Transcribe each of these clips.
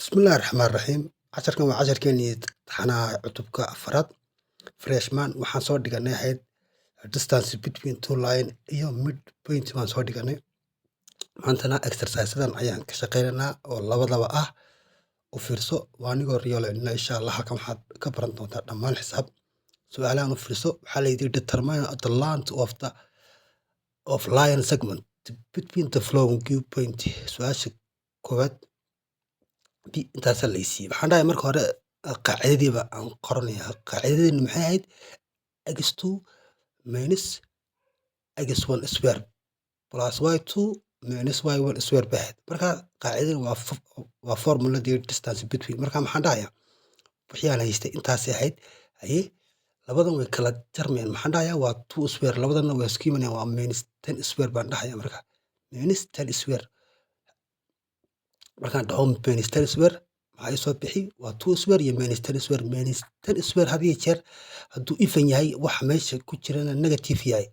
Bismillahi Raxmaani Raxiim. Casharkan waa casharkeenii taxanaha cutubka afraad freshman. Waxaan soo dhiganay ahayd distance between two line iyo midpoint baan soo dhiganay. Maantana exerciseadan ayaan ka shaqaynaynaa oo labadaba ah. U fiirso waa anigoo riyooleynaa insha Allah. Halkan waxaad ka baran doontaa dhammaan xisaab. Su'aalahan u fiirso waxaa la yidhi determine the length of line segment between the following point. Su'aasha koowaad intaasa la isiiyey. Waxaan dhahay marka hore qaacidadiiba aan qoranayaa. Qaacidadeennu maxay ahayd? x2 minus x1 square plus y2 minus y1 square bay ahayd. Marka qaacidadan waa formuladii distance between. Marka maxaan dhahayaa wixii aan haystay intaasay ahayd. Haye labadan way kala jarmayaan. Maxaan dhahayaa waa 2 square. Labadana way isku imanayaan waa minus 10 square baan dhahayaa marka. Minus 10 square. Markaan dhaho minus 10 square maxaa soo bixi waa 2 square iyo minus 10 square. Minus 10 square had iyo jeer hadduu even yahay wax meesha ku jirana negative yahay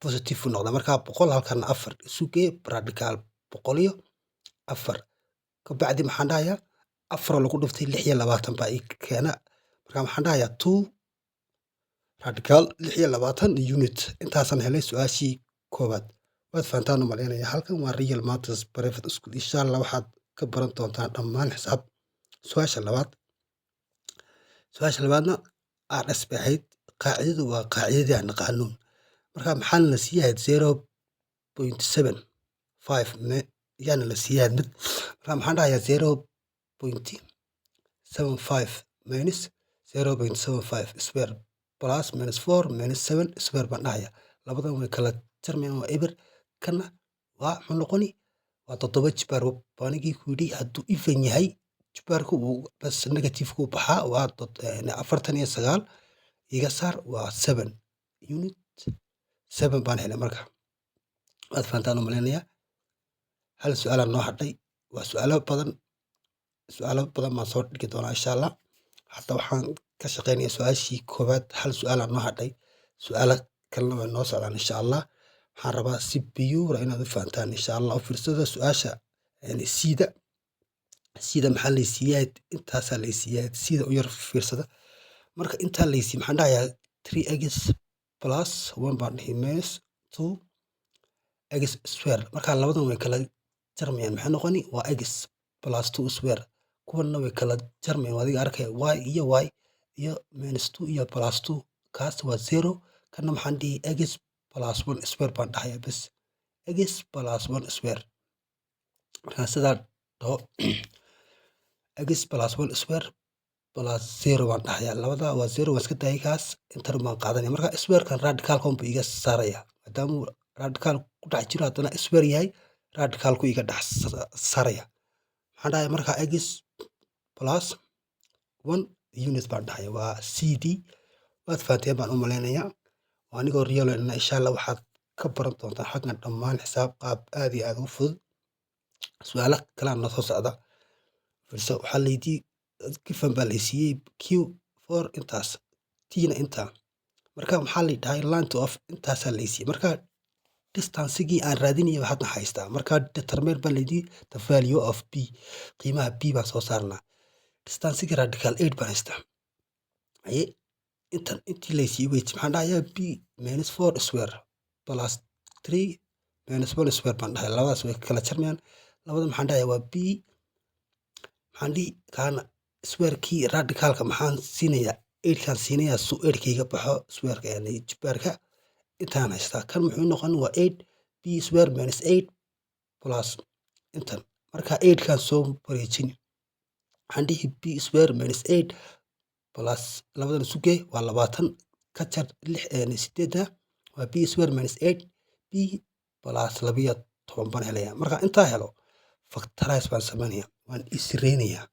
positive u noqda. Marka 100 halkan 4 isu gee radical 104. Ka bacdi maxaan dhahayaa 4 lagu dhuftay 26 baa ii keena. Marka maxaan dhahayaa 2 radical 26 unit. Intaasan helay su'aashii koowaad. Waad fahantaan u maleynayaa. Halkan waa Real Maths Private School. Insha Allah waxaad ka baran doontaan dhammaan xisaab. Su'aasha labaadna RS bay ahayd. Qaacidadu waa qaacidadii aan naqaano. Marka maxaan la siiyay 0.75 yaana la siiyay mid. Marka maxaan dhahayaa 0.75 minus 0.75 square plus minus 4 minus 7 square baan dhahayaa. Labadan way kala jarmayaan waa eber. Kana waa muxuu noqoni waa 7 jibaar baanigii ku yidhi hadduu even yahay jibaarku uu bas negative ku baxaa waa 49 iga saar waa 7 unit 7 baan helay marka. Waad fahantaan u maleynayaa. Hal su'aalaan noo hadhay. Waa su'aalo badan baan soo dhigi doonaa insha Allah. Hadda waxaan ka shaqaynayaa su'aashii koowaad. Hal su'aalaan noo hadhay. Su'aalo kalena way noo socdaan insha Allah. Waxaan rabaa si pure inaad u fahantaan insha Allah. U fiirsada su'aasha sida maxaa la siiyay intaasaa la siiyay sida u yar fiirsada. Marka intaa la siiyay maxaan dhahayaa 3x plus 1 baan dhihi minus 2x square. Marka labadan way kala jarmayaan maxay noqoni waa x plus 2 square. Kuwana way kala jarmayaan adiga arkay y iyo minus 2 iyo plus 2 kaas waa 0. Kana maxaan dhihi x plus 1 square baan dhahayaa bas x plus 1 square. Marka sidaa dhaho x plus 1 square plus 0 baan dhahayaa. Labada waa 0 waa iska daayay kaas intar baan qaadanaya. Marka square kan radical kan buu iga saaraya. Maadaama radical ku dhex jiro haddana square yahay radical ku iga dhex saaraya. Maxaan dhahayaa marka x plus 1 unit baan dhahayaa waa CD. Waad fahanteen baan u maleynayaa. Waa anigoo riyooleynaa insha Allah waxaad ka baran doontaan xaggan dhammaan xisaab qaab aad iyo aad u fudud. Su'aalo kale aan soo socda. Fiirso waxaa la yidhi given baa la siiyay Q4 intaas T-na intaa. Marka maxaa la dhahay length of intaasaa la siiyay. Marka distance-gii aan raadinayay waxaad haystaa. Marka determine baa la yidhi the value of B. Qiimaha B baan soo saarnaa. Distance-gii radical 8 baan haystaa. Haye intii la siiyay maxaan dhahayaa B minus 4 square plus 3 minus 1 square baan dhahayaa. Labadaas way kala jarmayaan. Labada maxaan dhahayaa waa B maxaan dhihi kaana square-kii radicalka maxaan siinayaa 8 kan siinayaa suu 8 kayga baxo square-ka yani jibaarka intaan haystaa. Kan muxuu noqon waa 8 B square minus 8 plus intan. Marka 8 kan soo wareejin maxaan dhihi B square minus 8 plus labadan isu gee waa 20 ka jar 8 waa B square minus 8 B plus 12 baan helayaa. Marka intaa helo factorize baan samaynayaa. Waan isireynayaa.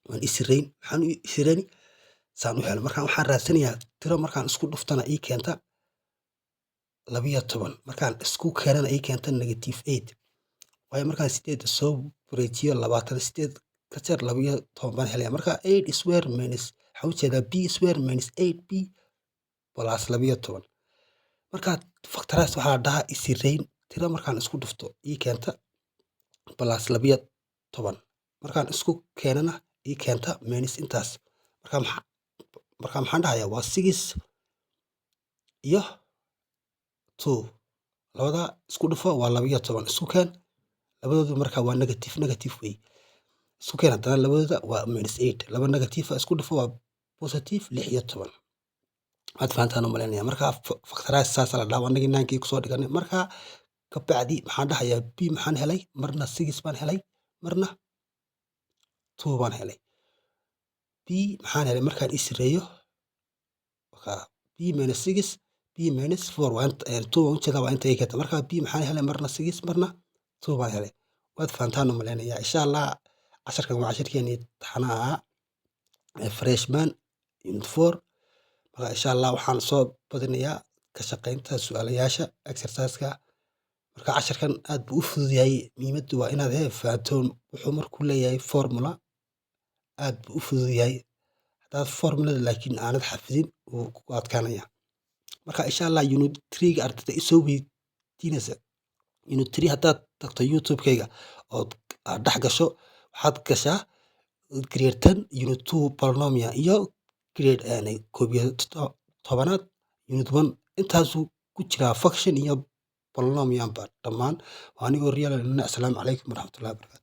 Maxaan u isireyni saan u helo. Marka waxaan raadsanayaa tiro markaan isku dhuftana ii keenta 12. Markaan isku keenana ii keenta negative 8. Waayo markaan 8 soo wareejiyo 28 ka jar 12 baan helayaa. Marka 8 square minus waxaa u jeedaa B square minus 8B plus 12. Marka factorize waxaa la dhahaa isireyn tiro markaan isku dhufto ii keenta plus 12. markaan isku keenana ii keenta minus intaas. Marka maxaan dhahayaa waa 6 iyo 2 labada isku dhufo waa 12 isku keen labadoodu marka waa negative way isku keen haddana labadooda waa -8 laba negative isku dhufo waa positive 16 waad fahantaan u malaynaya marka factorize saas la dhaho anagii 9 kusoo dhiganay marka kabacdi maxaan dhahayaa b maxaan helay marna 6 baan helay marna 2 baan helay b maxaan helay markaan isreeyo b minus 6 b minus 4 waa 2 waan ujeedaa waa inta ay keenta marka b maxaan helay marna 6 marna 2 baan helay waad fahantaan u malaynaya insha allah casharkan waa casharkeeni taxanaha freshman unit 4 marka insha allah waxaan soo badinayaa ka shaqaynta su'aalayaasha exercise-ka marka casharkan aad buu u fudud yahay muhiimaddu waa inaad fahantoon wuxuu markuu leeyahay formula aad buu u fudud yahay haddaad formulada laakiin aanad xafidin wuu ku adkaanaya marka insha allah unit 3 ga ardayda isoo weydiinaysa unit 3 haddaad tagto youtube-kayga ood dhex gasho waxaad gashaa grade 10 unit 2 polynomial iyo grade 11 unit 1 intaasuu ku jiraa function iyo polynomial ba dhammaan waa anigoo real assalaamu calaykum waraxmatullahi wabarakatu